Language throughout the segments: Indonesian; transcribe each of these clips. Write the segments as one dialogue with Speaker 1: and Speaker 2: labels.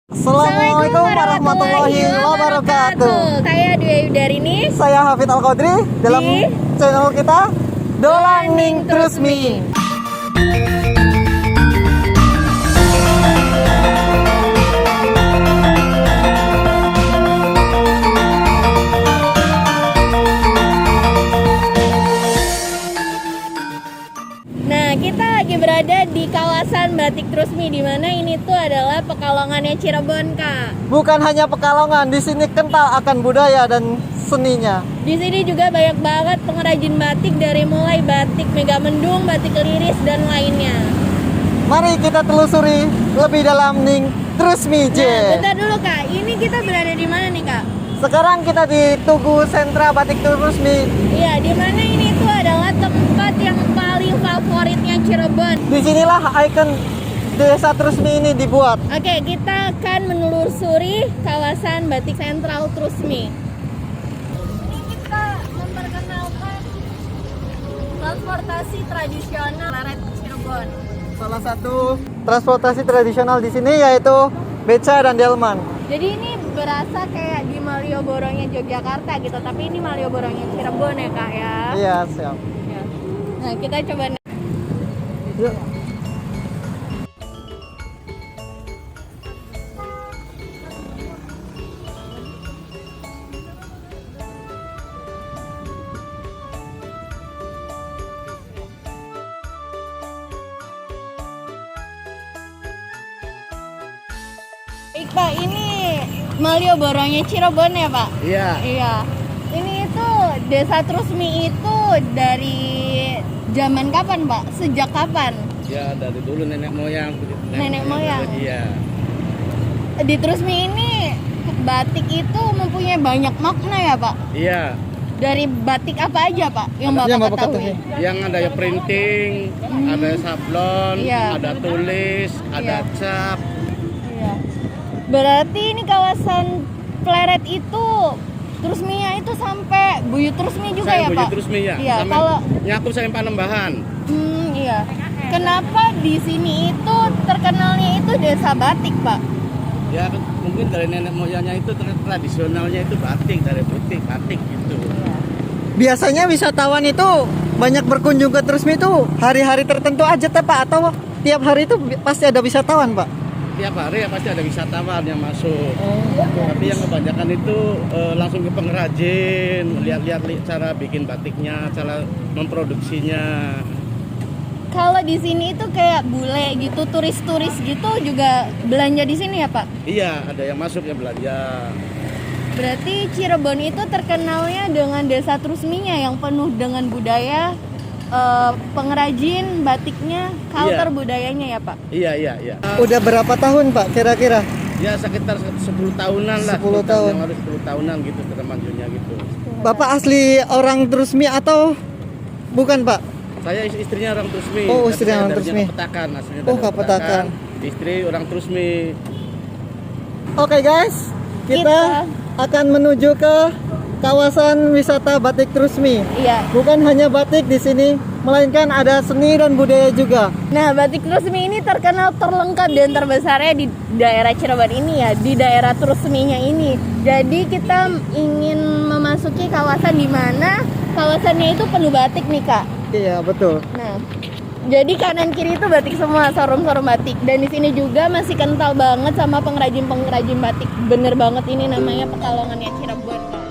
Speaker 1: Assalamualaikum warahmatullahi wabarakatuh.
Speaker 2: Saya Dwi Ayudarini.
Speaker 1: Saya Hafid Al-Qadri dalam channel kita Dolaning Trusmi.
Speaker 2: Nah, kita lagi berada di kawasan Batik Trusmi, di mana ini tuh adalah Pekalongannya Cirebon, Kak.
Speaker 1: Bukan hanya Pekalongan, di sini kental akan budaya dan seninya.
Speaker 2: Di sini juga banyak banget pengrajin batik dari mulai batik Megamendung, batik Liris dan lainnya.
Speaker 1: Mari kita telusuri lebih dalam Ning Trusmi J.
Speaker 2: Nah, bentar dulu, Kak. Ini kita berada di mana nih, Kak?
Speaker 1: Sekarang kita di Tugu Sentra Batik Trusmi.
Speaker 2: Iya, di mana ini tuh adalah tempat yang paling favoritnya Cirebon.
Speaker 1: Disinilah ikon Desa Trusmi ini dibuat.
Speaker 2: Oke, kita akan menelusuri kawasan Batik Sentral Trusmi. Ini kita memperkenalkan transportasi tradisional Laret Cirebon.
Speaker 1: Salah satu transportasi tradisional di sini yaitu beca dan delman.
Speaker 2: Jadi ini berasa kayak di Malioboro-nya Yogyakarta gitu, tapi ini Malioboro-nya Cirebon ya, Kak ya.
Speaker 1: Iya, siap.
Speaker 2: Ya. Nah, kita coba
Speaker 1: Yuk.
Speaker 2: Baik, Pak, ini Malioboro-nya Cirebon ya, Pak?
Speaker 1: Iya.
Speaker 2: Iya. Ini itu Desa Trusmi itu dari zaman kapan, Pak? Sejak kapan?
Speaker 3: Ya dari dulu nenek moyang.
Speaker 2: Nenek moyang.
Speaker 3: Iya.
Speaker 2: Di Trusmi ini batik itu mempunyai banyak makna ya, Pak?
Speaker 3: Iya.
Speaker 2: Dari batik apa aja, Pak? Yang Bapak ketahui?
Speaker 3: Yang ada ya printing, ada sablon,
Speaker 2: Iya.
Speaker 3: ada tulis, ada
Speaker 2: Iya.
Speaker 3: cap.
Speaker 2: Iya. Berarti ini kawasan Pleret itu Trusminya itu sampai Buyut Trusmi juga
Speaker 3: Saya
Speaker 2: ya,
Speaker 3: Buyut
Speaker 2: Pak?
Speaker 3: Trusmi ya.
Speaker 2: Iya,
Speaker 3: Sampai
Speaker 2: kalau
Speaker 3: nyaku sampai Panembahan.
Speaker 2: iya. Kenapa di sini itu terkenalnya itu desa batik, Pak?
Speaker 3: Ya mungkin dari nenek moyangnya itu tradisionalnya itu batik, dari putih batik gitu.
Speaker 1: Biasanya wisatawan itu banyak berkunjung ke Trusmi itu hari-hari tertentu aja Pak, atau tiap hari itu pasti ada wisatawan, Pak?
Speaker 3: Tiap hari ya pasti ada wisatawan yang masuk. Tapi yang kebanyakan itu langsung ke pengrajin, lihat-lihat cara bikin batiknya, cara memproduksinya.
Speaker 2: Kalau di sini itu kayak bule gitu, turis-turis gitu juga belanja di sini ya, Pak?
Speaker 3: Iya, ada yang masuk yang belanja.
Speaker 2: Berarti Cirebon itu terkenalnya dengan desa Trusminya yang penuh dengan budaya, pengrajin batiknya, culture budayanya ya, Pak?
Speaker 3: Iya, iya, iya.
Speaker 1: Udah berapa tahun, Pak, kira-kira?
Speaker 3: Ya sekitar 10 tahunan lah.
Speaker 1: 10 tahun.
Speaker 3: Yang harus 10 tahunan gitu termajunya gitu.
Speaker 1: Bapak asli orang Trusmi atau bukan, Pak?
Speaker 3: Saya istrinya orang Trusmi.
Speaker 1: Oh,
Speaker 3: tapi
Speaker 1: istrinya
Speaker 3: saya
Speaker 1: orang
Speaker 3: darinya
Speaker 1: Trusmi.
Speaker 3: Kepetakan, aslinya
Speaker 1: Oh,
Speaker 3: dari
Speaker 1: Kepetakan.
Speaker 3: Istri orang Trusmi.
Speaker 1: Oke, guys, kita akan menuju ke kawasan wisata Batik Trusmi.
Speaker 2: Iya.
Speaker 1: Bukan hanya batik di sini, melainkan ada seni dan budaya juga.
Speaker 2: Nah, Batik Trusmi ini terkenal terlengkap dan terbesarnya di daerah Cirebon ini ya, di daerah Trusminya ini. Jadi kita ingin memasuki kawasan di mana kawasannya itu penuh batik nih, Kak.
Speaker 1: Iya, betul.
Speaker 2: Nah, jadi kanan kiri itu batik semua, showroom-showroom batik. Dan di sini juga masih kental banget sama pengrajin-pengrajin batik. Bener banget ini namanya Pekalongannya Cirebon, Kak.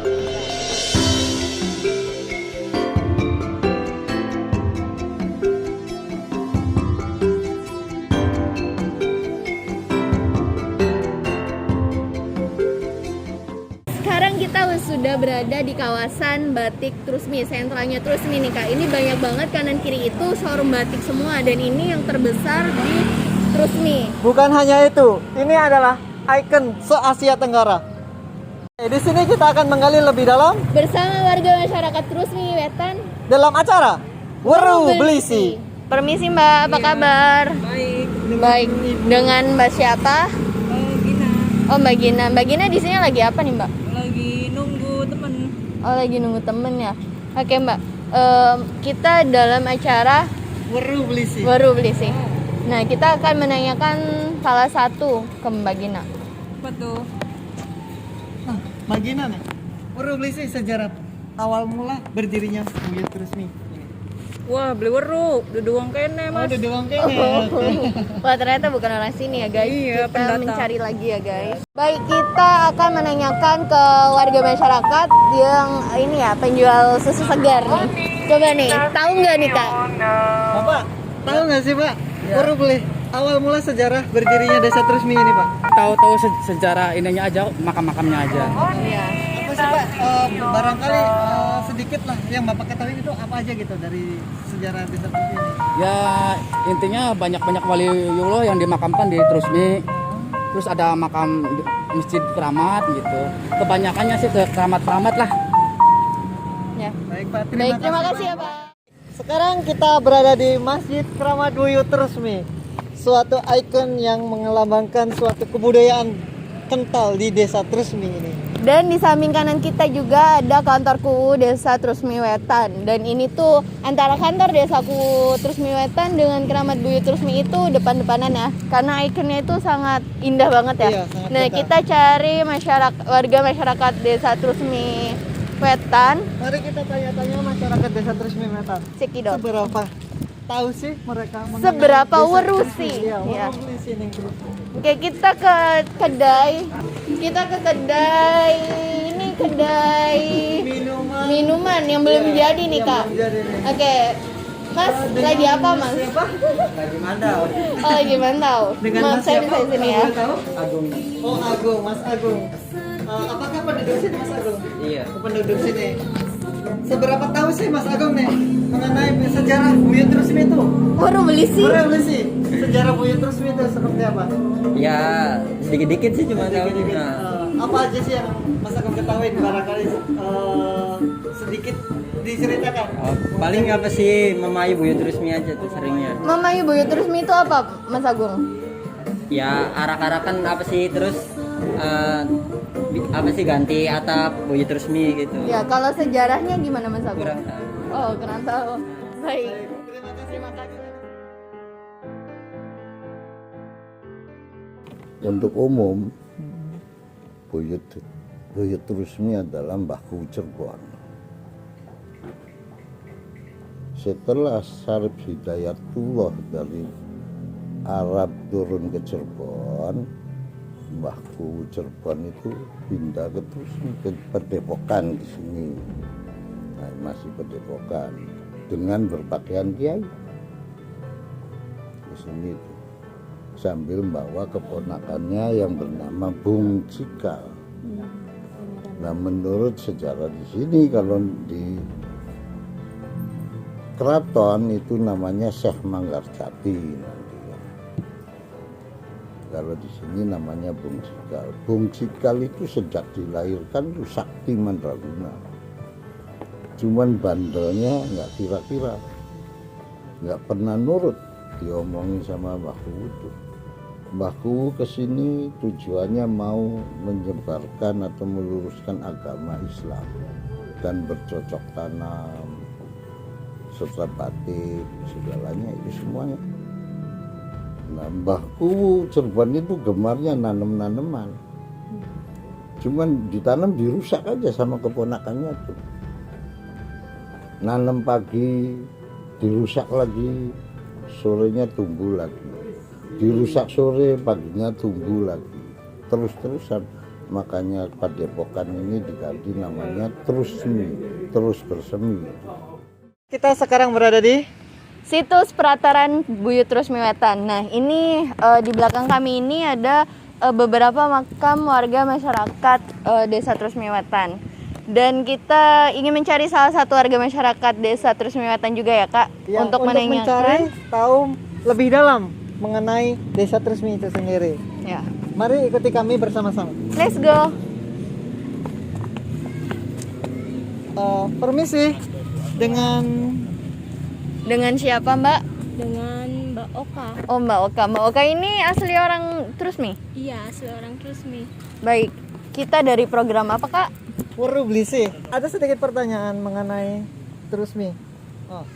Speaker 2: Sekarang kita sudah berada di kawasan Batik Trusmi, sentralnya Trusmi nih, Kak. Ini banyak banget kanan kiri itu showroom batik semua, dan ini yang terbesar di Trusmi.
Speaker 1: Bukan hanya itu, ini adalah ikon se-Asia Tenggara. Di sini kita akan menggali lebih dalam
Speaker 2: Bersama warga masyarakat Trusmi Wetan
Speaker 1: dalam acara Weru Belisi.
Speaker 2: Permisi Mbak, apa kabar?
Speaker 4: Baik,
Speaker 2: Baik. Dengan Mbak siapa?
Speaker 4: Gina
Speaker 2: Oh, Mbak Gina. Mbak Gina di sini lagi apa nih, Mbak?
Speaker 4: lagi nunggu temen.
Speaker 2: Oh, lagi nunggu temen ya. Oke, Mbak. Kita dalam acara
Speaker 1: Weru Belisi.
Speaker 2: Weru Belisi. Nah, kita akan menanyakan salah satu ke Mbak Gina.
Speaker 4: Apa tuh?
Speaker 1: Nah, Magina nih. Baru beli sih sejarah awal mula berdirinya Buyut Rusmi.
Speaker 4: Wah, beli weru, duduang kene
Speaker 1: Oh,
Speaker 4: mas.
Speaker 1: udah doang kayaknya.
Speaker 2: Wah ternyata bukan orang sini ya guys.
Speaker 4: Iya,
Speaker 2: Kita
Speaker 4: pendatang.
Speaker 2: mencari lagi ya guys. Baik, kita akan menanyakan ke warga masyarakat yang ini ya penjual susu segar nih. Coba nih, tahu nggak nih kak?
Speaker 1: Bapak, tahu nggak sih Pak? Baru beli awal mula sejarah berdirinya Desa Trusmi ini Pak.
Speaker 5: Tahu-tahu sejarah ininya aja, makam-makamnya aja.
Speaker 2: Iya.
Speaker 1: Apa sih Pak? Barangkali sedikit lah yang Bapak ketahui itu apa aja gitu dari sejarah Desa Trusmi ini.
Speaker 5: Ya intinya banyak-banyak waliullah yang dimakamkan di Trusmi. Terus ada makam masjid keramat gitu. Kebanyakannya sih ke keramat-keramat lah.
Speaker 2: Ya.
Speaker 1: Baik Pak,
Speaker 2: Baik, terima kasih ya Pak.
Speaker 1: Sekarang kita berada di Masjid Keramat Buyut Trusmi, suatu ikon yang melambangkan suatu kebudayaan kental di Desa Trusmi ini.
Speaker 2: Dan di samping kanan kita juga ada kantor KUU Desa Trusmi Wetan. Dan ini tuh antara kantor Desa KUU Trusmi Wetan dengan Keramat Buyut Trusmi itu depan-depanan ya. Karena ikonnya itu sangat indah banget ya.
Speaker 1: Iya, sangat
Speaker 2: Nah,
Speaker 1: indah.
Speaker 2: kita cari warga masyarakat Desa Trusmi Wetan.
Speaker 1: Mari kita tanya-tanya masyarakat Desa Trusmi Wetan.
Speaker 2: Cekidot.
Speaker 1: Seberapa tahu sih mereka mengenai
Speaker 2: Seberapa
Speaker 1: Desa
Speaker 2: werusi.
Speaker 1: Trusmi? Iya,
Speaker 2: Iya.
Speaker 1: werusi ning Trusmi.
Speaker 2: Oke, kita ke kedai. Kita ke kedai. Ini kedai minuman yang belum jadi nih,
Speaker 1: Yang
Speaker 2: Kak.
Speaker 1: belum jadi nih.
Speaker 2: Oke. Mas, lagi apa, Mas?
Speaker 1: Siapa?
Speaker 5: Lagi mantau.
Speaker 2: Oh, lagi mantau.
Speaker 1: Dengan
Speaker 2: Mas,
Speaker 1: Mas
Speaker 2: saya
Speaker 1: siapa?
Speaker 2: bisa di sini ya.
Speaker 1: Boleh tahu?
Speaker 5: Agung.
Speaker 1: Oh, Agung, Mas Agung. Apakah penduduk sini Mas Agung?
Speaker 5: Iya.
Speaker 1: Penduduk sini. Seberapa tahu sih Mas Agung nih mengenai sejarah Buyut Trusmi itu?
Speaker 2: Baru beli sih.
Speaker 1: Boleh sih sejarah Buyut Trusmi itu seperti apa?
Speaker 6: Ya sedikit-dikit sih cuma tahu.
Speaker 1: Sedikit-sedikit.
Speaker 6: Nah,
Speaker 1: Apa aja sih yang Mas Agung ketahui barangkali sedikit diceritakan?
Speaker 6: paling apa sih Mamayu Buyut Trusmi aja tuh seringnya.
Speaker 2: Mamayu Buyut Trusmi itu apa, Mas Agung?
Speaker 6: Ya arak-arakan apa sih terus apa sih ganti atap Buyut Trusmi gitu.
Speaker 2: Ya, kalau sejarahnya gimana, Mas Agung?
Speaker 6: Kurang tahu.
Speaker 2: Oh, kurang tahu. Baik. Terima kasih.
Speaker 7: Untuk umum, Buyut Trusmi adalah Mbahku Cirebon. Setelah Syarif Hidayatullah dari Arab turun ke Cirebon, Mbahku Cirebon itu pindah ke Trusmi, ke Padepokan di sini. Nah, masih Padepokan dengan berpakaian kiai di sini itu. Sambil membawa keponakannya yang bernama Bung Cikal. Nah, menurut sejarah di sini kalau di keraton itu namanya Syekh Manggarjati nanti. Kalau di sini namanya Bung Cikal. Bung Cikal itu sejak dilahirkan itu sakti mandraguna. Cuman bandelnya nggak kira-kira, nggak pernah nurut diomongin sama Mbahku itu. Mbahku kesini tujuannya mau menyebarkan atau meluruskan agama Islam dan bercocok tanam serta batik segalanya itu semuanya. Nah, Mbahku Cirebon itu gemarnya nanam-naneman, cuman ditanam dirusak aja sama keponakannya tuh. Nanam pagi dirusak lagi, sorenya tumbuh lagi, dirusak sore, paginya tumbuh lagi, terus-terusan. Makanya Padepokan ini diganti namanya Trusmi, terus bersemi.
Speaker 1: Kita sekarang berada di
Speaker 2: Situs Pelataran Buyut Trusmi Wetan. Nah, ini di belakang kami ini ada beberapa makam warga masyarakat Desa Trusmi Wetan. Dan kita ingin mencari salah satu warga masyarakat Desa Trusmi Wetan juga ya, Kak,
Speaker 1: yang
Speaker 2: untuk
Speaker 1: mencari
Speaker 2: menanyakan.
Speaker 1: tahu lebih dalam mengenai Desa Trusmi itu sendiri.
Speaker 2: Ya.
Speaker 1: Mari ikuti kami bersama-sama.
Speaker 2: Let's go.
Speaker 1: Permisi, dengan
Speaker 2: Dengan siapa, Mbak?
Speaker 8: Dengan Mbak Oka.
Speaker 2: Oh, Mbak Oka. Mbak Oka ini asli orang Trusmi.
Speaker 8: Iya, asli orang Trusmi.
Speaker 2: Baik. Kita dari program apa, Kak?
Speaker 1: Waru Blisi. Ada sedikit pertanyaan mengenai Trusmi.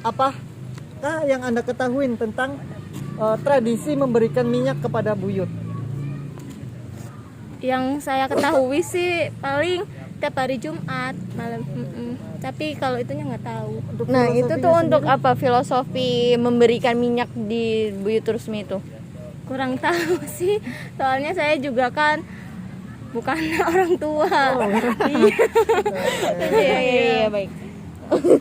Speaker 1: Apakah yang Anda ketahui tentang tradisi memberikan minyak kepada buyut?
Speaker 8: Yang saya ketahui sih paling tiap hari Jumat malam. Tapi kalau itunya nggak tahu.
Speaker 2: Nah, itu tuh untuk apa filosofi memberikan minyak di Buyut Rusmi itu?
Speaker 8: Kurang tahu sih. Soalnya saya juga kan bukan orang tua.
Speaker 2: Iya, baik.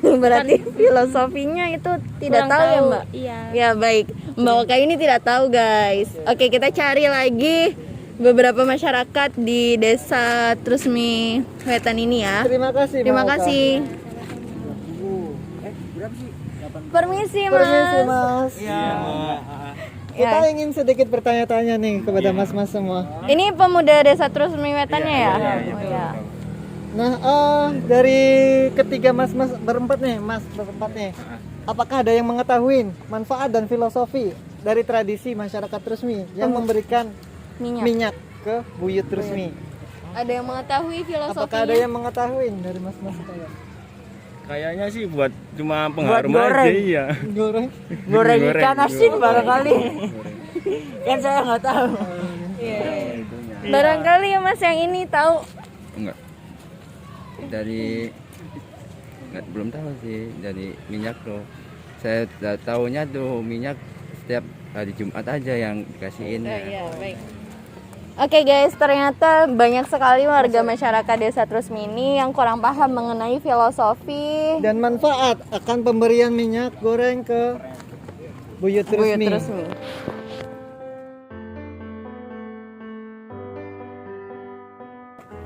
Speaker 2: Berarti filosofinya itu tidak
Speaker 8: Kurang
Speaker 2: tahu ya, Mbak?
Speaker 8: Iya.
Speaker 2: Ya, baik. Mbak Oka ini tidak tahu, guys. Oke, kita cari lagi beberapa masyarakat di Desa Trusmi Wetan ini ya.
Speaker 1: Terima kasih.
Speaker 2: Terima
Speaker 1: Mbak Oka.
Speaker 2: kasih. Permisi, Mas.
Speaker 1: Permisi, Mas.
Speaker 2: Ya.
Speaker 1: Kita ingin sedikit bertanya-tanya nih kepada mas-mas semua.
Speaker 2: Ini pemuda Desa Trusmi Wetannya ya? Oh, ya.
Speaker 1: Nah, dari ketiga mas-mas berempat nih, apakah ada yang mengetahui manfaat dan filosofi dari tradisi masyarakat Trusmi yang memberikan minyak ke Buyut Trusmi?
Speaker 2: Ada yang mengetahui filosofinya?
Speaker 1: Apakah ada yang mengetahui dari mas-mas kalian?
Speaker 9: Kayaknya sih buat cuma pengharum aja iya.
Speaker 1: Goreng.
Speaker 6: Goreng ikan asin barangkali. Kan saya nggak tahu.
Speaker 2: Barangkali ya Mas yang ini tahu.
Speaker 10: Enggak. Belum tahu sih dari minyak loh. Saya tahunya tuh minyak setiap hari Jumat aja yang dikasihin.
Speaker 2: Iya, baik. Oke guys, ternyata banyak sekali warga masyarakat Desa Trusmi ini yang kurang paham mengenai filosofi
Speaker 1: dan manfaat akan pemberian minyak goreng ke Buyut Trusmi.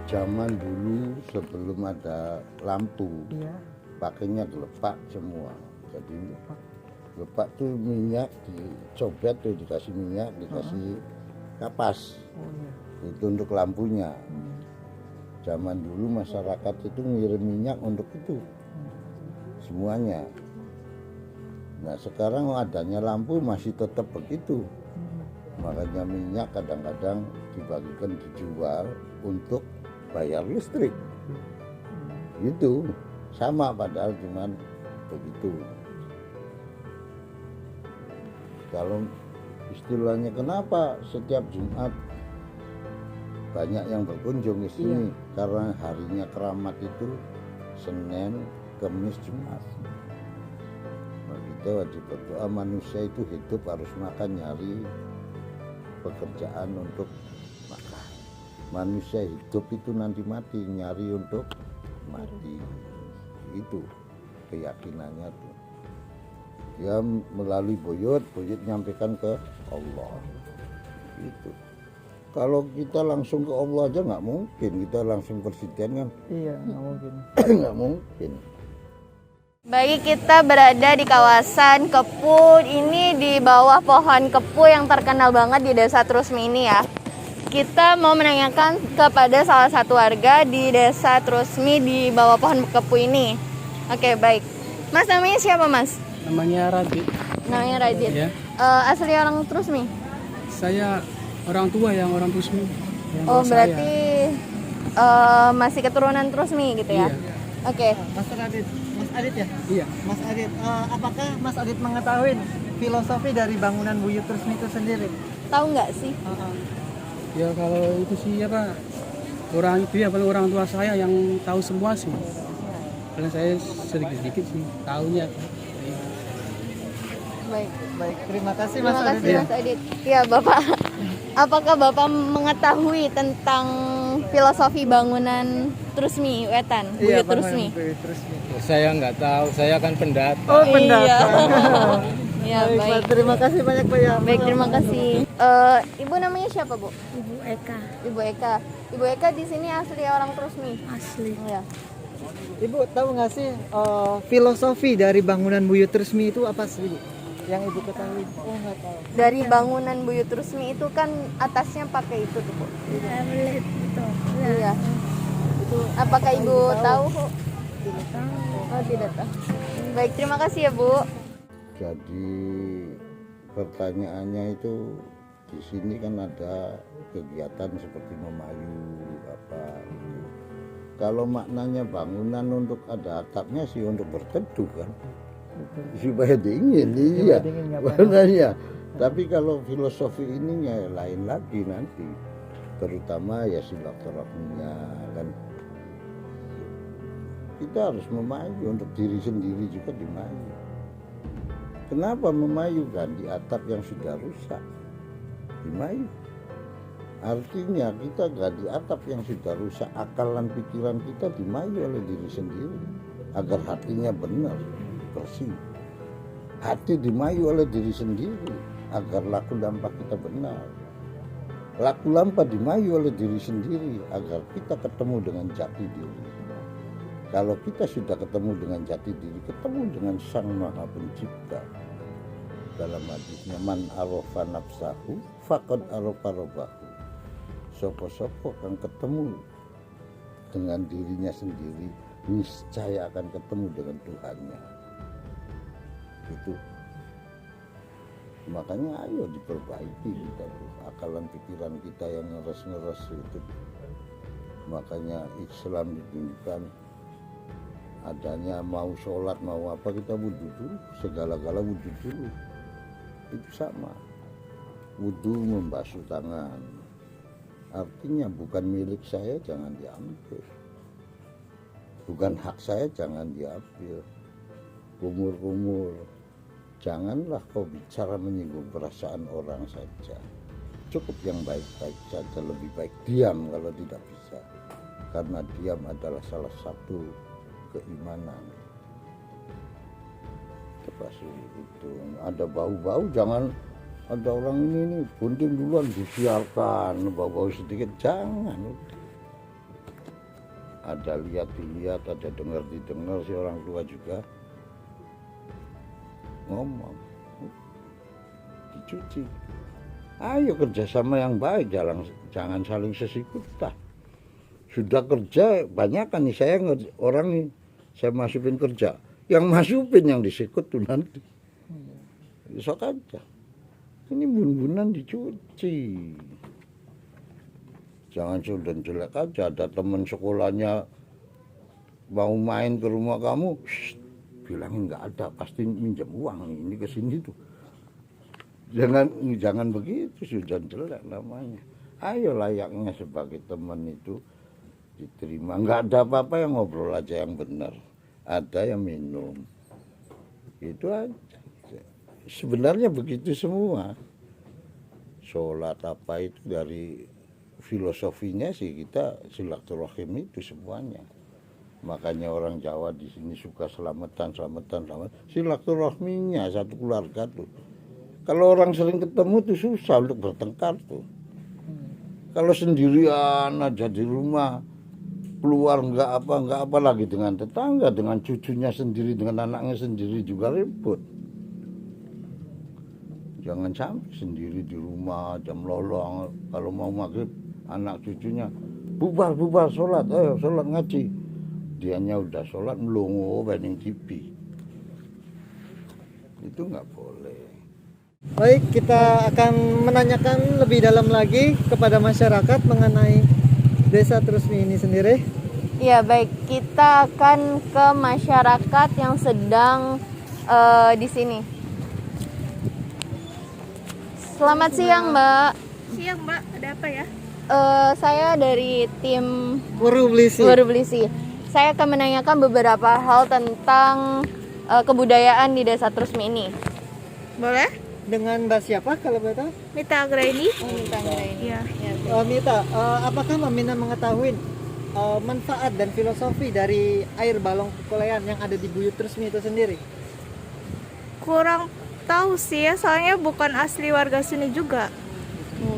Speaker 7: Zaman dulu sebelum ada lampu, pakainya gelepak semua. Jadi gelepak tuh minyak dicobet tuh, dikasih minyak, dikasih kapas. Itu untuk lampunya. Zaman dulu masyarakat itu ngirim minyak untuk itu semuanya. Nah sekarang adanya lampu masih tetap begitu. Makanya minyak kadang-kadang dibagikan dijual untuk bayar listrik. Gitu. Sama padahal cuman begitu. Kalau istilahnya kenapa setiap Jumat banyak yang berkunjung ke sini? Karena harinya keramat itu Senin, Kamis, Jumat. Nah, kita wajib berdoa, manusia itu hidup harus makan, nyari pekerjaan untuk makan. Manusia hidup itu nanti mati, nyari untuk mati. Itu keyakinannya tuh. Dia melalui buyut nyampaikan ke Allah. Itu. Kalau kita langsung ke Allah aja nggak mungkin, kita langsung presiden kan?
Speaker 1: Iya, nggak mungkin.
Speaker 7: Nggak mungkin.
Speaker 2: Baik, kita berada di kawasan Kepu, ini di bawah pohon Kepu yang terkenal banget di Desa Trusmi ini ya. Kita mau menanyakan kepada salah satu warga di Desa Trusmi di bawah pohon Kepu ini. Oke, baik. Mas, namanya siapa, Mas?
Speaker 11: Namanya Radit.
Speaker 2: Namanya Radit.
Speaker 11: Ya.
Speaker 2: Asli orang Trusmi?
Speaker 11: Saya orang tua yang orang Trusmi.
Speaker 2: Oh, berarti masih keturunan Trusmi gitu ya?
Speaker 11: Iya.
Speaker 2: Oke.
Speaker 1: Mas Adit ya?
Speaker 11: Iya.
Speaker 1: Mas Adit, apakah Mas Adit mengetahui filosofi dari bangunan Buyut Trusmi itu sendiri?
Speaker 2: Tahu nggak sih?
Speaker 11: Ya kalau itu sih apa orang itu ya paling orang tua saya yang tahu semua sih. Karena saya sedikit-sedikit sih tahunya.
Speaker 1: Baik, terima kasih Mas
Speaker 2: Terima kasih
Speaker 1: Adit.
Speaker 2: Mas Adit. Ya Bapak, apakah Bapak mengetahui tentang filosofi bangunan Trusmi Wetan, Buyut Trusmi?
Speaker 9: Saya nggak tahu, saya kan pendatang.
Speaker 1: Oh, pendatang.
Speaker 2: Ya,
Speaker 1: Baik,
Speaker 2: baik.
Speaker 1: Pak. Terima kasih banyak Pak ya.
Speaker 2: Baik, terima kasih. Ibu namanya siapa, Bu?
Speaker 8: Ibu Eka.
Speaker 2: Ibu Eka. Ibu Eka di sini asli orang Trusmi.
Speaker 8: Asli.
Speaker 2: Ya.
Speaker 1: Ibu tahu nggak sih filosofi dari bangunan Buyut Trusmi itu apa sih, Ibu? Yang Ibu ketahui? Oh, nggak tahu.
Speaker 2: Dari bangunan Buyut Trusmi itu kan atasnya pakai itu tuh, Bu.
Speaker 8: Tablet itu.
Speaker 2: Iya. Itu apakah Ibu tahu, Bu? Tidak tahu. Oh, tidak tahu. Baik, terima kasih ya, Bu.
Speaker 7: Jadi pertanyaannya itu di sini kan ada kegiatan seperti memayu apa gitu. Kalau maknanya bangunan untuk ada atapnya sih untuk berteduh kan, supaya dingin, iya maknanya. Tapi kalau filosofi ininya lain lagi nanti. terutama ya silaturahminya kan. Kita harus memayu untuk diri sendiri juga dimayu. Kenapa memayukan di atap yang sudah rusak? Dimayu. Artinya kita gak di atap yang sudah rusak, akal dan pikiran kita dimayu oleh diri sendiri agar hatinya benar, bersih. Hati dimayu oleh diri sendiri agar laku lampa kita benar. Laku lampa dimayu oleh diri sendiri agar kita ketemu dengan jati diri. Kalau kita sudah ketemu dengan jati diri, ketemu dengan Sang Maha Pencipta. Dalam hadisnya, man arafa nafsahu faqad arafa rabbahu. Sopo-sopo akan ketemu dengan dirinya sendiri, niscaya akan ketemu dengan Tuhannya. Itu. Makanya ayo diperbaiki kita tuh, akalan pikiran kita yang ngeres-ngeres itu. Makanya Islam ditunjukkan adanya mau sholat mau apa kita wudhu dulu, segala-gala wudhu dulu. Itu sama. Wudhu membasuh tangan. Artinya bukan milik saya jangan diambil. Bukan hak saya jangan diambil. Kumur-kumur. Janganlah kau bicara menyinggung perasaan orang saja. Cukup yang baik-baik saja, lebih baik diam kalau tidak bisa. Karena diam adalah salah satu keimanan. Termasuk itu ada bau-bau, jangan ada orang ini bunting duluan disiarkan bau-bau sedikit, jangan. Ada lihat dilihat, ada dengar didengar, si orang tua juga ngomong dicuci. Ayo kerjasama yang baik, jangan saling sesikutan. Sudah kerja banyak kan nih saya orang nih, saya masukin kerja, yang masukin yang disikut tuh nanti. Besok aja. Ini bun-bunan dicuci. Jangan sudah jelek aja. Ada teman sekolahnya mau main ke rumah kamu, bilangin nggak ada, pasti minjem uang nih, ini kesini tuh. Jangan begitu, sudah jelek namanya. Ayo layaknya sebagai teman itu diterima. Nggak ada apa-apa, yang ngobrol aja yang benar. Ada yang minum. Itu aja. Sebenarnya begitu semua. Sholat apa itu dari filosofinya sih kita silaturahim itu semuanya. Makanya orang Jawa di sini suka selamatan. Silaturahminya satu keluarga tuh. Kalau orang sering ketemu tuh susah untuk bertengkar tuh. Kalau sendirian aja di rumah, keluar nggak apa lagi dengan tetangga, dengan cucunya sendiri, dengan anaknya sendiri juga ribut. Jangan sampai sendiri di rumah jam lolong, kalau mau maghrib anak cucunya bubar sholat, ayo sholat ngaji. Dianya udah sholat melongo banding TV. Itu nggak boleh.
Speaker 1: Baik, kita akan menanyakan lebih dalam lagi kepada masyarakat mengenai Desa Trusmi ini sendiri.
Speaker 2: Ya baik, kita akan ke masyarakat yang sedang di sini. Selamat siang Mbak.
Speaker 8: Siang Mbak, ada apa ya?
Speaker 2: Saya dari tim
Speaker 1: Warublisi.
Speaker 2: Saya akan menanyakan beberapa hal tentang kebudayaan di Desa Trusmi ini.
Speaker 8: Boleh?
Speaker 1: Dengan Mbak siapa kalau boleh tahu?
Speaker 8: Mita Agraini.
Speaker 2: Mita Agraini.
Speaker 8: Iya.
Speaker 1: Mita, apakah Mamina mengetahui manfaat dan filosofi dari air balong Kukulean yang ada di Buyut Trusmi itu sendiri?
Speaker 8: Kurang tahu sih ya, soalnya bukan asli warga sini juga.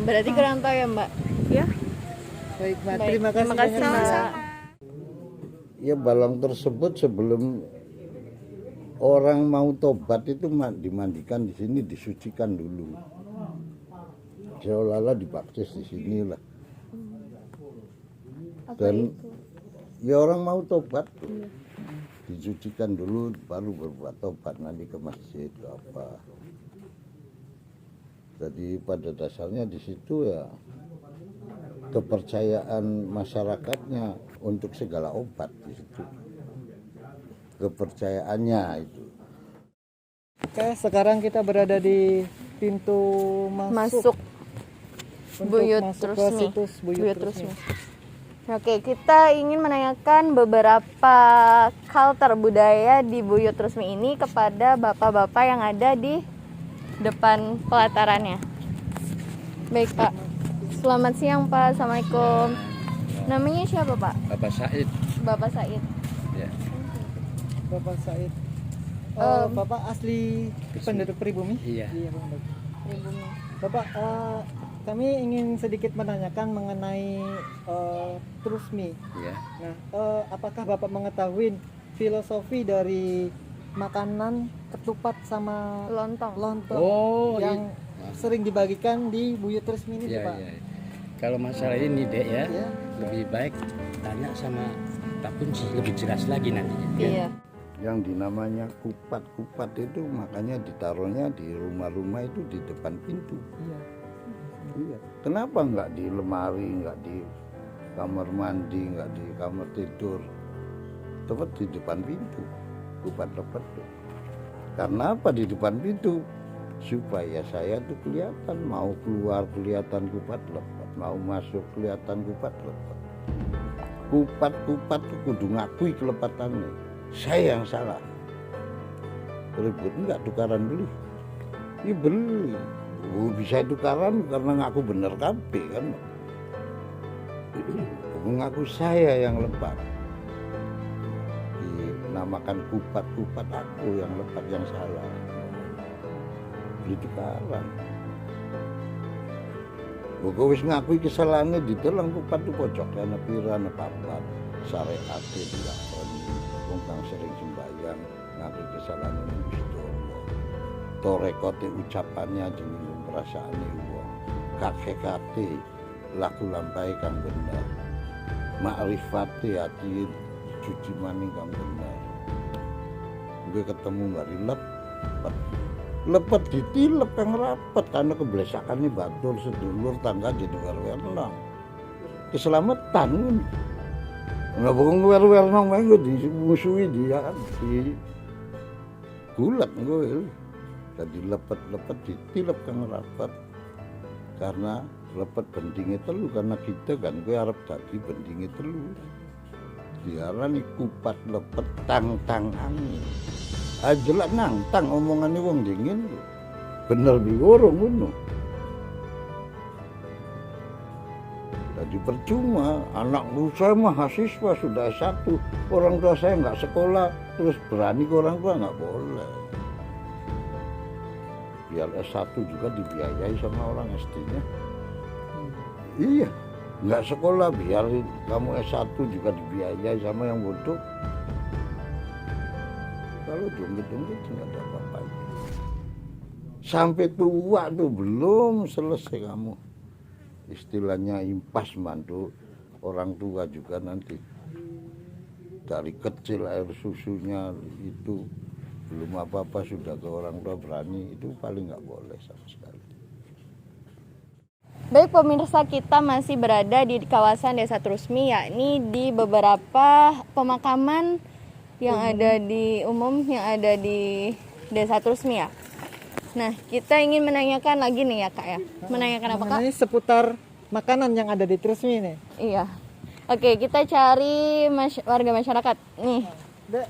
Speaker 2: Berarti kurang tahu ya Mbak?
Speaker 8: Ya.
Speaker 1: Baik Mbak,
Speaker 2: Baik,
Speaker 1: terima kasih banyak, Mbak.
Speaker 8: Sama-sama.
Speaker 7: Ya balong tersebut sebelum orang mau tobat itu dimandikan di sini, disucikan dulu. Seolah-olah dibaptis di sini lah. Dan ya orang mau tobat disucikan dulu baru berbuat tobat nanti ke masjid ke apa. Jadi pada dasarnya di situ ya kepercayaan masyarakatnya untuk segala obat di situ. Kepercayaannya itu.
Speaker 1: Oke, sekarang kita berada di pintu masuk untuk
Speaker 2: Buyut
Speaker 1: masuk ke
Speaker 2: Trusmi.
Speaker 1: situs Buyut Trusmi.
Speaker 2: Oke, kita ingin menanyakan beberapa culture budaya di Buyut Trusmi ini kepada bapak-bapak yang ada di depan pelatarannya. Baik Pak, selamat siang Pak, Assalamualaikum. Namanya siapa Pak?
Speaker 10: Bapak Said.
Speaker 2: Bapak Said.
Speaker 10: Ya.
Speaker 1: Bapak Said. Bapak asli penduduk pribumi?
Speaker 10: Iya.
Speaker 1: penduduk.
Speaker 2: Pribumi.
Speaker 1: Bapak, kami ingin sedikit menanyakan mengenai Trusmi.
Speaker 10: Iya.
Speaker 1: Nah, apakah Bapak mengetahui filosofi dari makanan ketupat sama
Speaker 2: Lontong.
Speaker 3: Oh,
Speaker 1: yang sering dibagikan di Buyut Trusmi ini,
Speaker 3: Iya,
Speaker 1: Pak?
Speaker 3: iya. Kalau masalah ini Dek ya,
Speaker 1: Iya.
Speaker 3: lebih baik tanya sama Pak Kunci lebih jelas lagi nantinya.
Speaker 2: Iya.
Speaker 7: Yang dinamanya kupat-kupat itu makanya ditaruhnya di rumah-rumah itu di depan pintu.
Speaker 1: Iya.
Speaker 7: Iya. Kenapa nggak di lemari, nggak di kamar mandi, nggak di kamar tidur? Tepat di depan pintu. Kupat-kupat tuh. Karena apa di depan pintu? Supaya saya tuh kelihatan, mau keluar kelihatan kupat lepat, mau masuk kelihatan kupat lepat. Kupat-kupat tuh kudu ngakui kelepatannya. Saya yang salah. Ribut enggak tukaran beli. Ini beli. Bisa tukaran karena ngaku bener kabeh kan. Mengaku saya yang lepat. Dinamakan kupat-kupat, aku yang lepat, yang salah. Beli tukaran. Kok wis ngakui kesalahannya ditelang kupat tuh pojok ana pira ana papat. Syariat dilakoni. Wong kang sering sembahyang ngakui kesalahannya ning Gusti Allah. Torekote ucapannya jeneng perasaane wong. Kakekate laku lampahe kang bener. Makrifate ati cuci maning kang bener. Gue ketemu ngari lepet ditilep kang rapet karena keblesakannya batul sedulur tangga jadi werwenang. Keselamatan nggak bohong werwenang gue dimusuhi dia di gulat gue. Jadi lepet ditilep kang rapet karena lepet bendingnya telu karena kita kan gue harap tadi bendingnya telu. Diarani kupat lepet tang angin. Ajelak nantang omongannya wong dingin bener diworong ngono. Jadi percuma anak saya mahasiswa sudah S1, orang tua saya nggak sekolah terus berani ke orang tua nggak boleh. Biar S1 juga dibiayai sama orang SD-nya. Iya, nggak sekolah biar kamu S1 juga dibiayai sama yang bodoh. Kalau dongget-dongget nggak ada apa-apanya. Sampai tua tuh belum selesai kamu. Istilahnya impas mantu orang tua juga nanti. Dari kecil air susunya itu belum apa-apa sudah ke orang tua berani, itu paling nggak boleh sama sekali.
Speaker 2: Baik pemirsa, kita masih berada di kawasan Desa Trusmi, yakni di beberapa pemakaman yang ada di yang ada di Desa Trusmi ya. Nah, kita ingin menanyakan lagi nih ya Kak ya. Menanyakan apa Kak?
Speaker 1: Ini seputar makanan yang ada di Trusmi nih.
Speaker 2: Iya. Oke, kita cari warga masyarakat. Nih.
Speaker 1: Dek,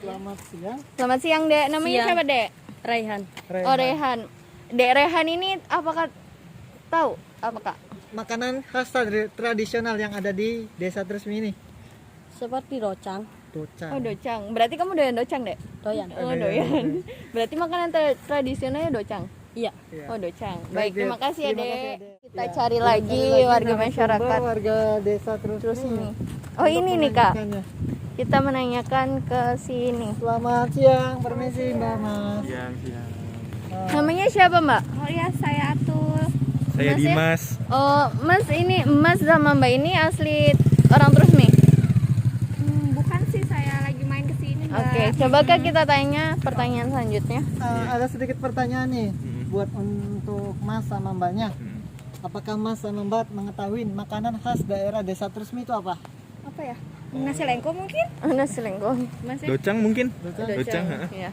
Speaker 1: selamat siang.
Speaker 2: Selamat siang, Dek. Namanya
Speaker 8: Siang.
Speaker 2: siapa, Dek?
Speaker 8: Raihan.
Speaker 2: Oh, Rehan. Dek Rehan ini apakah tahu apa Kak?
Speaker 1: Makanan khas tradisional yang ada di Desa Trusmi ini.
Speaker 8: Seperti docang.
Speaker 1: Docang.
Speaker 2: Oh, docang. Berarti kamu doyan docang, Dek?
Speaker 8: Doyan.
Speaker 2: Oh, doyan. Berarti makanan tradisionalnya docang.
Speaker 8: Iya.
Speaker 2: Oh, docang.
Speaker 1: Baik,
Speaker 2: Baik, terima
Speaker 1: Dek.
Speaker 2: kasih ya,
Speaker 1: Terima
Speaker 2: Dek.
Speaker 1: kasih, Dek.
Speaker 2: Kita
Speaker 1: Ya.
Speaker 2: cari lagi warga masyarakat.
Speaker 1: Warga Desa Trusmi.
Speaker 2: Trusmi. Oh, ini nih, Kak. Kita menanyakan ke sini.
Speaker 1: Selamat siang, permisi Mbak Mas.
Speaker 9: Siang.
Speaker 2: Namanya siapa, Mbak?
Speaker 8: Oh ya, saya Atul.
Speaker 9: Saya
Speaker 2: Mas ya?
Speaker 9: Dimas.
Speaker 2: Oh, Mas ini Mas sama Mbak ini asli orang Trusmi.
Speaker 8: Bukan sih, saya lagi main ke sini, Mbak.
Speaker 2: Oke, coba Kak kita tanya pertanyaan selanjutnya.
Speaker 1: Ada sedikit pertanyaan nih buat untuk Mas sama Mbaknya. Apakah Mas sama Mbak mengetahui makanan khas daerah Desa Trusmi itu apa?
Speaker 8: Apa ya? Nasi lengko mungkin?
Speaker 2: Oh, nasi lengkong.
Speaker 8: Mas ya?
Speaker 9: Docang mungkin?
Speaker 1: Docang.
Speaker 9: Docang.
Speaker 2: Ya.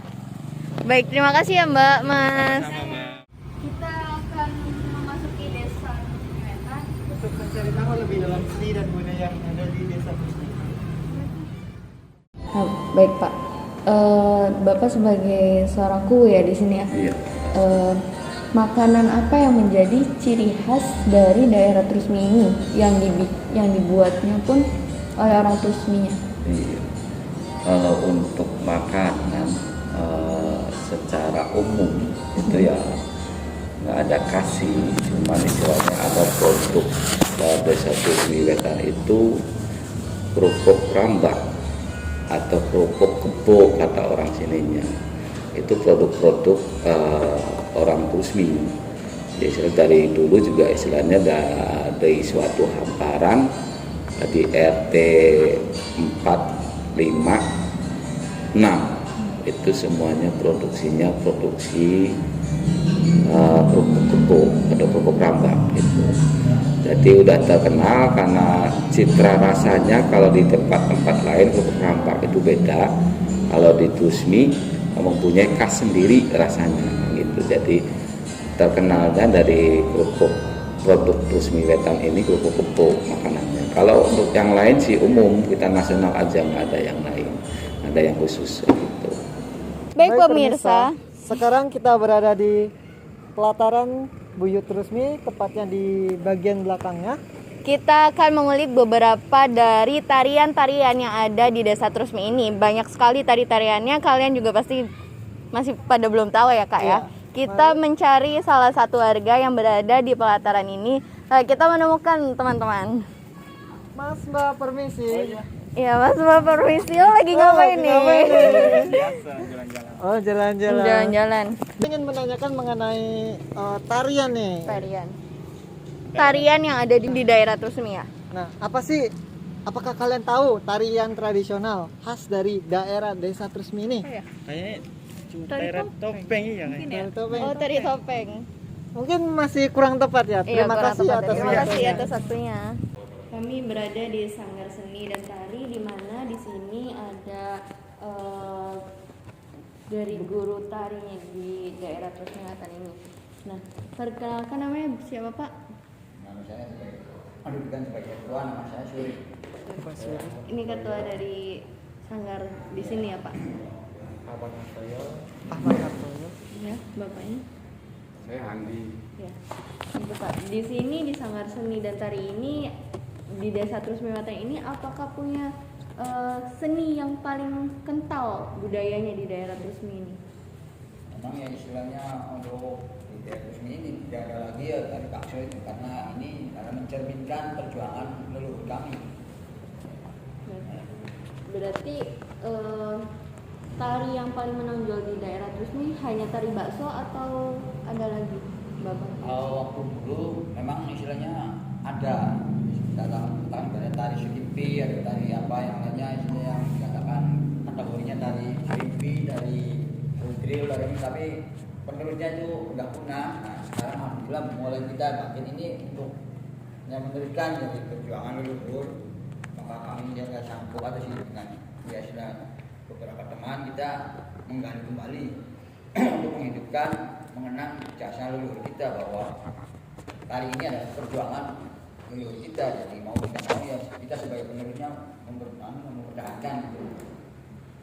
Speaker 2: Baik, terima kasih ya Mbak, Mas.
Speaker 9: Sama, Mbak.
Speaker 2: Kita akan memasuki Desa
Speaker 1: Desa Trusmi.
Speaker 2: Nah, baik Pak. Bapak sebagai seorang kru ya di sini ya.
Speaker 10: Iya.
Speaker 2: Makanan apa yang menjadi ciri khas dari daerah Trusmi ini yang dibuatnya pun oleh orang Trusminya?
Speaker 12: Iya. Kalau untuk makanan secara umum itu ya nggak ada kasih, cuma istilahnya ada produk Desa Trusmi Wetan itu kerupuk rambak atau kerupuk kebo kata orang sininya. Itu produk-produk orang Trusmi. Jadi dari dulu juga istilahnya dari suatu hamparan di RT 4, 5, 6 itu semuanya produksinya produksi kerupuk kebo atau kerupuk rambak gitu. Jadi udah terkenal karena citra rasanya kalau di tempat-tempat lain kerupuk rambak itu beda. Kalau di Trusmi mempunyai khas sendiri rasanya gitu. Jadi terkenalnya dari kerupuk produk Trusmi Wetan ini kerupuk kebo makanannya. Kalau untuk yang lain sih umum, kita nasional aja, nggak ada yang lain, ada yang khusus gitu.
Speaker 2: Baik pemirsa,
Speaker 1: sekarang kita berada di pelataran Buyut Trusmi, tepatnya di bagian belakangnya.
Speaker 2: kita akan mengulik beberapa dari tarian-tarian yang ada di Desa Trusmi ini. Banyak sekali tari-tariannya, kalian juga pasti masih pada belum tahu ya Kak ya. Kita mencari salah satu warga yang berada di pelataran ini. Kita menemukan teman-teman.
Speaker 1: Mas, Mbak, permisi.
Speaker 2: Iya Mas, Mbak, permisi. Lo lagi ngapain nih?
Speaker 1: Oh, jalan-jalan.
Speaker 2: Jalan-jalan.
Speaker 1: Ingin menanyakan mengenai tarian nih.
Speaker 2: Tarian yang ada di daerah Trusmi ya.
Speaker 1: Nah, apakah kalian tahu tarian tradisional khas dari daerah Desa Trusmi ini?
Speaker 3: Kayaknya tari topeng ya kan?
Speaker 1: Tari topeng.
Speaker 2: Oh, tari topeng.
Speaker 1: Mungkin masih kurang tepat ya. Terima kasih atas
Speaker 2: waktunya. Kami berada di Sanggar Seni dan Tari, di mana di sini ada dari guru tarinya di daerah Trusmi Selatan ini. Nah, perkenalkan namanya siapa Pak?
Speaker 5: Nama saya sebagai ketua, nama saya Suri.
Speaker 2: Ini ketua dari Sanggar di sini ya Pak?
Speaker 1: Ahmad Hartoyo.
Speaker 2: Ya, bapaknya.
Speaker 9: Saya Andi.
Speaker 2: Ya. Itu Pak. Di sini di Sanggar Seni dan Tari ini di Desa Trusmi Wetan ini apakah punya seni yang paling kental budayanya di daerah Trusmi ini?
Speaker 5: Memang ya istilahnya untuk di daerah Trusmi ini tidak ada lagi ya tari bakso itu, karena ini karena mencerminkan perjuangan leluhur kami.
Speaker 2: Berarti tari yang paling menonjol di daerah Trusmi hanya tari bakso atau ada lagi, Bapak?
Speaker 5: Waktu dulu memang istilahnya ada dalam tari surimpi, ada tari apa yang lainnya istilah yang dikatakan kategorinya tari surimpi, dari drill, dari tapi penerusnya itu udah punah. Nah sekarang alhamdulillah mulai kita bangkit ini untuk yang meneruskan dari perjuangan leluhur, maka kami menjaga sanggup atau sih dengan biasa beberapa teman kita menggali kembali untuk menghidupkan, mengenang jasa leluhur kita bahwa tari ini adalah perjuangan leluhur kita. Jadi mau tidak mau ya kita sebagai penerusnya mempertahankan.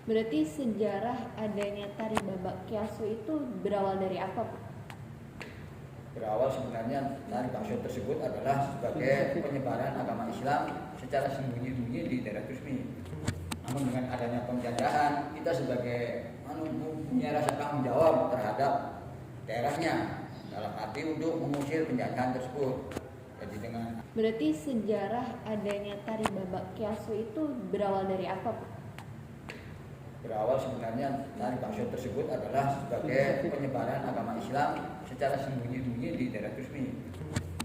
Speaker 2: Berarti sejarah adanya tari babak kiasu itu berawal dari apa Pak?
Speaker 5: Berawal sebenarnya tari bakso tersebut adalah sebagai penyebaran agama Islam secara sembunyi-sembunyi di daerah Trusmi. Namun dengan adanya penjajahan, kita sebagai punya rasa tanggung jawab terhadap daerahnya dalam arti untuk mengusir penjajahan tersebut. Jadi dengan
Speaker 2: berarti sejarah adanya tari babak kiasu itu berawal dari apa Pak?
Speaker 5: Berawal sebenarnya tari bakso tersebut adalah sebagai penyebaran agama Islam secara sembunyi-sembunyi di daerah Trusmi.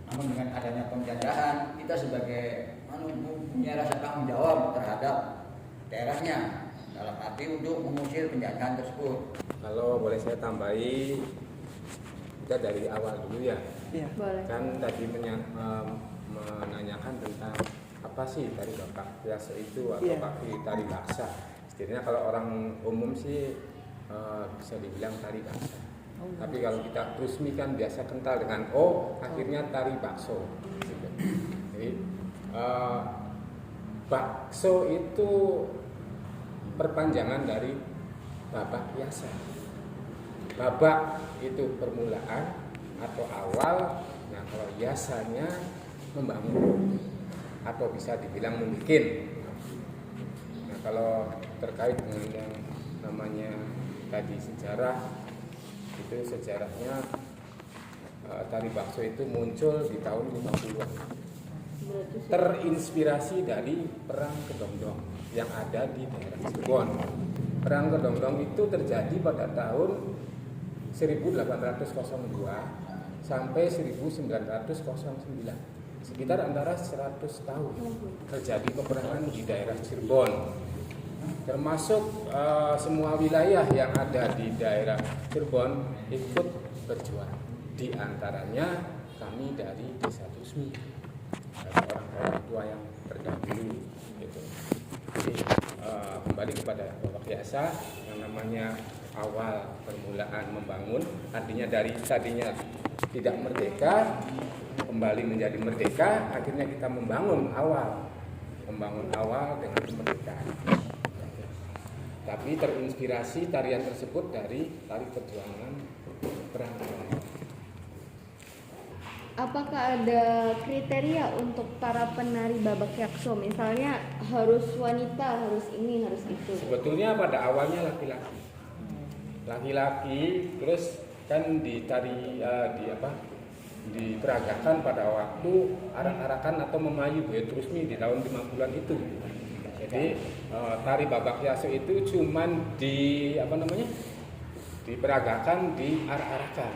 Speaker 5: Namun dengan adanya penjajahan, kita sebagai punya rasa tanggung jawab terhadap daerahnya dalam arti untuk mengusir penjajahan tersebut.
Speaker 9: Kalau boleh saya tambahi, kita dari awal dulu ya.
Speaker 1: Iya.
Speaker 2: Boleh.
Speaker 9: Kan tadi menanyakan tentang apa sih tari babak kiasu itu atau tari baksa. Istilahnya kalau orang umum sih bisa dibilang tari baksa. Tapi kalau kita Trusmi kan biasa kental dengan akhirnya tari bakso. Gitu. Jadi bakso itu perpanjangan dari babak biasa. Babak itu permulaan atau awal, nah kalau biasanya membangun atau bisa dibilang membuat. Nah kalau terkait dengan yang namanya tadi sejarah, itu sejarahnya tari bakso itu muncul di tahun 50-an. Terinspirasi dari perang kedongdong yang ada di daerah Cirebon. Perang kedongdong itu terjadi pada tahun 1802 sampai 1909, sekitar antara 100 tahun terjadi peperangan di daerah Cirebon, termasuk semua wilayah yang ada di daerah Cirebon ikut berjuang, di antaranya kami dari Desa Trusmi, orang tua yang terdahulu gitu. Jadi kembali kepada babak biasa yang namanya awal permulaan membangun, artinya dari tadinya tidak merdeka kembali menjadi merdeka, akhirnya kita membangun awal dengan kemerdekaan. Tapi terinspirasi tarian tersebut dari tari perjuangan perang.
Speaker 2: Apakah ada kriteria untuk para penari babak yakso? Misalnya harus wanita, harus ini, harus itu.
Speaker 9: Sebetulnya pada awalnya laki-laki, terus kan diperagakan pada waktu arak-arakan atau memayu Buya Trusmi di tahun 50-an itu. Jadi tari babak yakso itu cuman diperagakan di arak-arakan,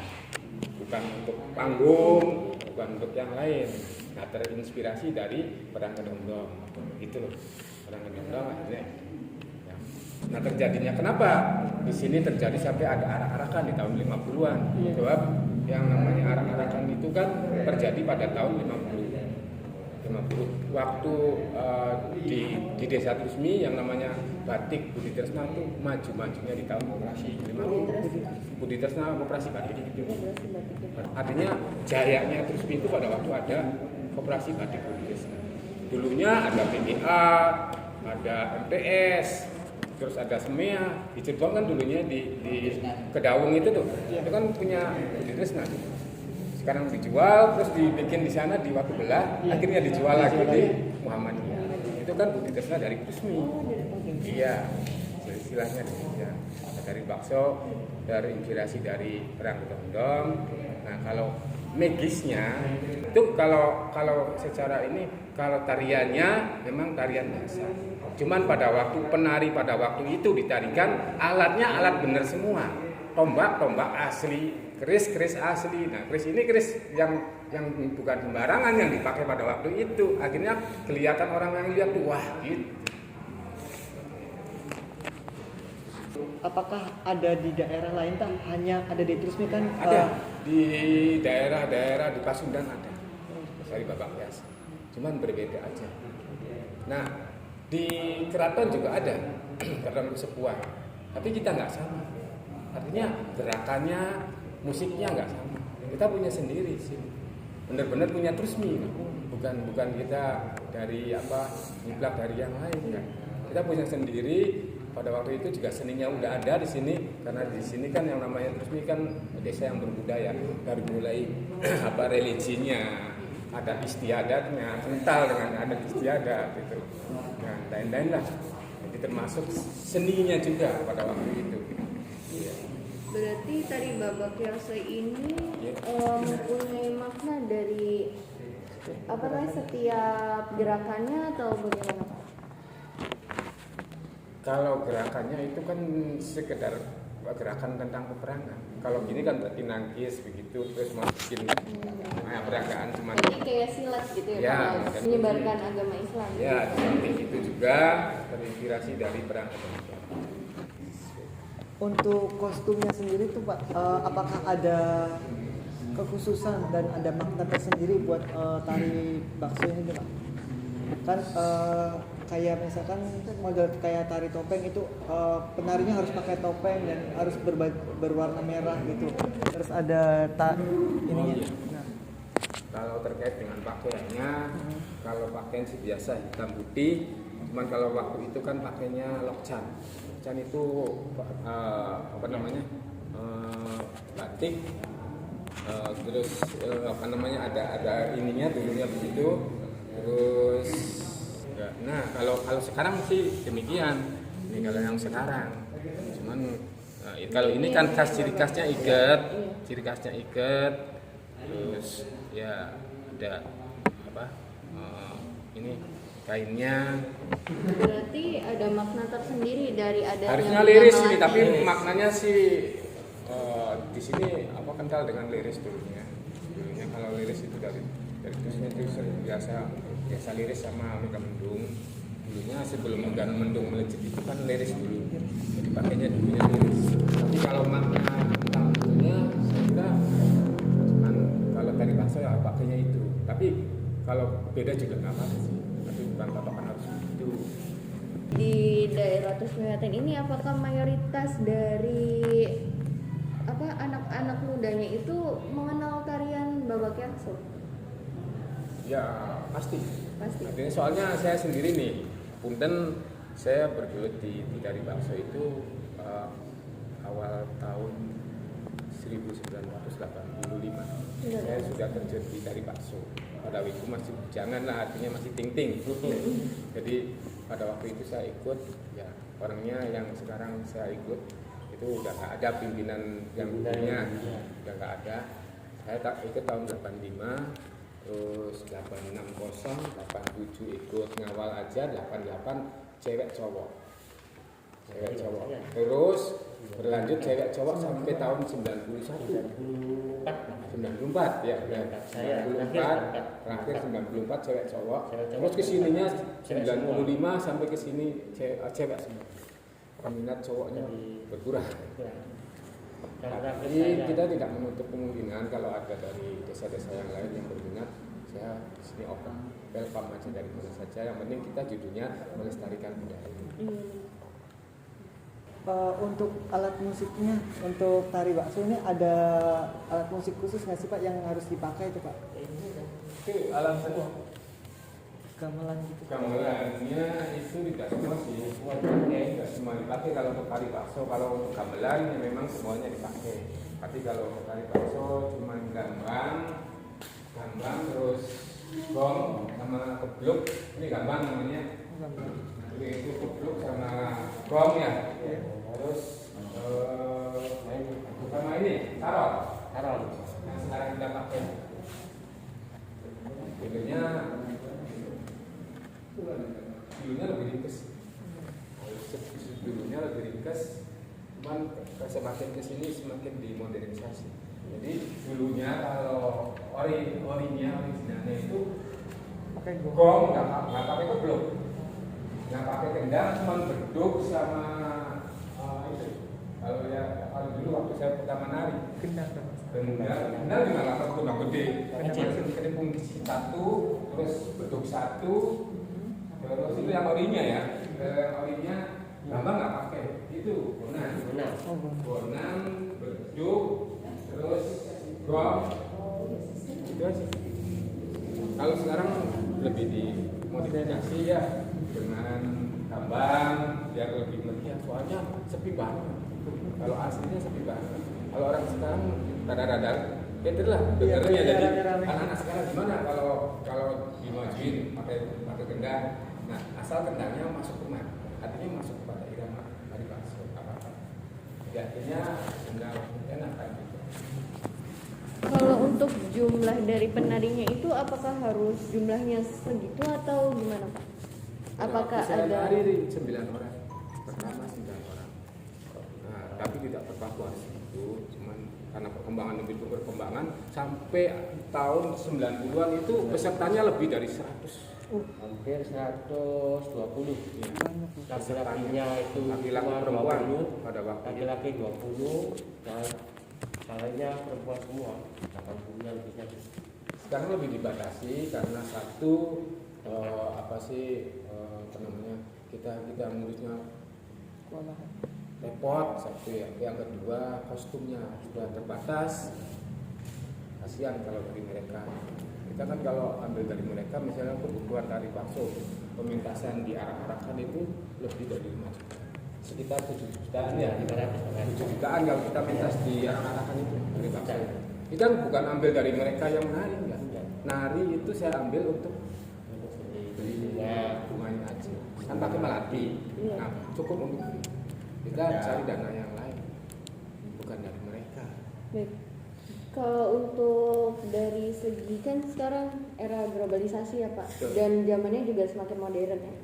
Speaker 9: bukan untuk panggung, bukan untuk yang lain. Nah, terinspirasi dari perang kedongdong gitu loh. Perang kedongdong akhirnya. Nah, terjadinya kenapa di sini terjadi sampai ada arak-arakan di tahun 50-an? Sebab yang namanya arak-arakan itu kan terjadi pada tahun 50 waktu di Desa Trusmi yang namanya batik Budi Tresna itu maju-majunya di tahun operasi 50. Budi Tresna operasi batik itu. Artinya jayanya Trusmi itu pada waktu ada operasi batik Budi Tresna. Dulunya ada PDA, ada MTS, terus ada SEMEA. Di Cirebon kan dulunya di Kedawung itu tuh, itu kan punya Budi Tresna. Sekarang dijual, terus dibikin di sana di Watu Belah, akhirnya dijual lagi di Muhammadiyah. Itu kan Budi Tresna dari Trusmi. Iya, istilahnya ya. Dari bakso, dari inspirasi dari perang kedongdong. Nah, kalau magisnya itu kalau secara ini, kalau tariannya memang tarian biasa. Cuman pada waktu penari pada waktu itu ditarikan, alatnya alat bener semua. Tombak asli, keris asli. Nah, keris ini keris yang bukan sembarangan yang dipakai pada waktu itu. Akhirnya kelihatan orang yang lihat tuh, wah gitu.
Speaker 1: Apakah ada di daerah lain tak? Hanya ada di Trusmi kan?
Speaker 9: Ada di daerah-daerah di Pasundan ada. Tari babak biasa. Cuman berbeda aja. Nah, di Keraton juga ada. Keraton Sepuan. Tapi kita nggak sama. Artinya gerakannya, musiknya nggak sama. Kita punya sendiri sih. Benar-benar punya Trusmi. Bukan kita dari nyiplak dari yang lain kan. Kita punya sendiri. Pada waktu itu juga seninya udah ada di sini, karena di sini kan yang namanya Trusmi kan desa yang berbudaya. Dari mulai religinya, ada istiadatnya, kental dengan adat istiadat gitu. Nah, lain-lain lah. Jadi termasuk seninya juga pada waktu itu. Iya.
Speaker 2: Berarti tari babak yakso ini mempunyai makna dari setiap gerakannya atau bagaimana?
Speaker 9: Kalau gerakannya itu kan sekedar gerakan tentang peperangan. Kalau gini kan berarti nangkis begitu, terus masukin peragaan cuma.
Speaker 2: Jadi kayak silat gitu ya, menyebarkan agama Islam.
Speaker 9: Ya, seperti itu juga terinspirasi dari perang kedongdong.
Speaker 1: Untuk kostumnya sendiri tuh Pak, apakah ada kekhususan dan ada makna tersendiri buat tari bakso ini Pak? Kan kayak misalkan model kayak tari topeng itu penarinya harus pakai topeng dan harus berwarna merah gitu. Terus ada ininya. Nah.
Speaker 9: Kalau terkait dengan pakaiannya, kalau pakaian sih biasa hitam putih, Cuman kalau waktu itu kan pakainya lokcan. Lokcan itu apa namanya batik, terus apa namanya ada ininya dulunya begitu. Terus nah kalau sekarang sih demikian. Ini kalau yang sekarang. Cuman kalau ini kan ciri khasnya ikat. Terus ya ada apa? Ini kainnya.
Speaker 2: Berarti ada makna tersendiri dari adanya.
Speaker 9: Harusnya liris ini, tapi maknanya sih di sini apa kental dengan liris dulunya. Dulunya kalau liris itu dari itu biasa liris sama megamendung. Dulunya sebelum mendung melejit itu kan liris dulu. Jadi pakainya dulunya liris. Tapi kalau makna tentang dulunya saya kira cuman kalau tari bakso ya pakainya itu. Tapi kalau beda juga nggak apa-apa sih. Tapi bukan patokan harus itu.
Speaker 2: Di daerah Trusmi ini apakah mayoritas dari anak-anak mudanya itu mengenal tarian Babak Yakso?
Speaker 9: Ya pasti. Artinya soalnya saya sendiri nih, punten saya bergelut di tari bakso itu awal tahun 1985. Saya sudah terjun di tari bakso. Pada waktu itu masih janganlah, artinya masih ting-ting. Jadi pada waktu itu saya ikut, ya orangnya yang sekarang saya ikut itu udah nggak ada pimpinan yang dulunya, udah nggak ada. Saya tak ikut tahun 85, terus 860, 87 ikut ngawal aja, 88 cewek cowok. Terus berlanjut cewek cowok sampai tahun 94 ya, 94 terakhir 94 cewek cowok. Terus kesininya 95 sampai kesini cewek semua. Peminat cowoknya berkurang. Tapi kita tidak menutup kemungkinan kalau ada dari desa-desa yang lain yang berminat, saya di sini open, welcome aja dari mana saja. Yang penting kita judulnya melestarikan budaya ini.
Speaker 1: Untuk alat musiknya, untuk tari bakso ini ada alat musik khusus nggak sih Pak yang harus dipakai itu Pak?
Speaker 9: Oke, alat semua.
Speaker 1: Gamelan gitu.
Speaker 9: Gamelannya itu tidak semua sih, tidak semua dipakai kalau untuk tari bakso. Kalau untuk gamelan ya memang semuanya dipakai. Tapi kalau untuk tari bakso cuma gambang terus gong sama kebluk. Ini gambang namanya. Jadi itu kebluk sama gong ya. Terus sama ini tarot yang sekarang kita pakai. Bedanya dulunya lebih ringkas. Dulunya lebih ringkas, cuman semakin kesini semakin dimodernisasi. Jadi dulunya kalau originalnya itu pakai gong, nggak pakai keblok, nggak pakai kendang, cuma beduk sama itu. Kalau dulu waktu saya pertama nari, kendang gimana? Kalau kendang gede, kecil fungsi satu, terus beduk satu. Terus itu yang orinya ya, orinya gampang nggak pakai, itu bonang, beduk, terus gong, itu aja. Kalau sekarang lebih dimodifikasi ya dengan gambang biar lebih meriah, soalnya sepi banget. Kalau aslinya sepi banget. Kalau orang sekarang rada-rada better lah dengarnya. Jadi anak-anak sekarang gimana kalau dimajuin pakai kendang. Nah, asal kendangnya masuk rumah, artinya masuk kepada irama tari bakso apa-apa. Ya, akhirnya kendang enak kan gitu.
Speaker 2: Kalau untuk jumlah dari penarinya itu apakah harus jumlahnya segitu atau gimana Pak? Apakah
Speaker 9: saya
Speaker 2: ada
Speaker 9: nari 9 orang, pertama 9 orang. Nah, tapi tidak terpaku harus itu, cuman karena perkembangan sampai tahun 90-an itu pesertanya lebih dari 100.
Speaker 6: Hampir 120.
Speaker 9: Ya.
Speaker 6: Laki-lakinya itu
Speaker 9: laki-laki perempuan pada waktu
Speaker 6: laki-laki 20 dan salahnya perempuan semua 80 lebihnya.
Speaker 9: Sekarang lebih dibatasi karena satu kita ngurusnya repot satu ya. Yang kedua kostumnya sudah terbatas. Kasihan kalau dari mereka. Kita kan kalau ambil dari mereka misalnya kebutuhan tari bakso pementasan di arak-arakan itu lebih dari 5 juta. Sekitar 7 jutaan ya, 7 jutaan kalau kita pentas di arak-arakan itu dari bakso. Itu kan bukan ambil dari mereka yang menari, enggak. Nari itu saya ambil untuk beli bunganya aja. Kan pakai melati. Nah, cukup untuk beli. Kita cari dana yang lain, bukan dari mereka.
Speaker 2: Baik. Kalau untuk dari segi kan sekarang era globalisasi ya Pak, dan zamannya juga semakin modern ya.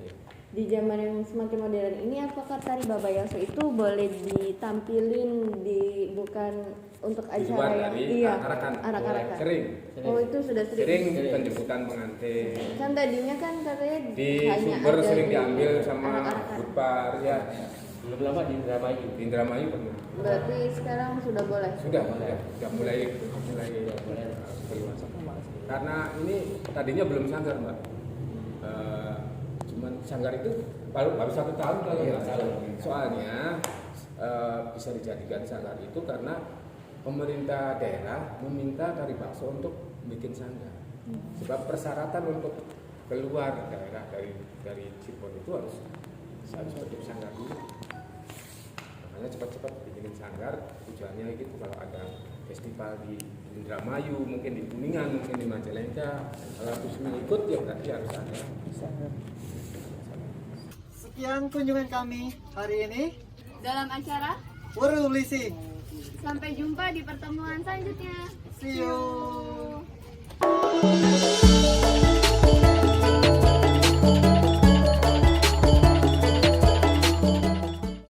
Speaker 2: Di zaman yang semakin modern ini, apakah tari Babayaso itu boleh ditampilin di bukan untuk
Speaker 9: Di luar
Speaker 2: acara
Speaker 9: dari
Speaker 2: yang
Speaker 9: arak-arakan? Sering.
Speaker 2: Oh itu sudah
Speaker 9: Sering penjemputan pengantin.
Speaker 2: Kan tadinya kan katanya
Speaker 9: Di
Speaker 2: hanya
Speaker 9: Sumber
Speaker 2: ada
Speaker 9: sering
Speaker 2: di
Speaker 9: diambil sama
Speaker 2: arak-arakan.
Speaker 9: Budpar ya.
Speaker 6: Belum lama di Indramayu.
Speaker 9: Di Indramayu pernah.
Speaker 2: Berarti sekarang sudah boleh.
Speaker 9: Sudah mulai keluar. Karena ini tadinya belum sanggar Mbak. Cuman sanggar itu baru 1 tahun kalau nggak salah. Soalnya bisa dijadikan sanggar itu karena pemerintah daerah meminta tari bakso untuk bikin sanggar. Sebab persyaratan untuk keluar daerah dari Cirebon itu harus bentuk sanggar dulu. Makanya cepat-cepat bikin sanggar, tujuannya gitu kalau ada festival di Indramayu, mungkin di Kuningan, mungkin di Majalengka, kalau resmi ikut ya berarti harus ada sanggar.
Speaker 1: Sekian kunjungan kami hari ini
Speaker 8: Dalam acara,
Speaker 1: Wuru Lisi.
Speaker 8: sampai jumpa di pertemuan selanjutnya.
Speaker 1: See you.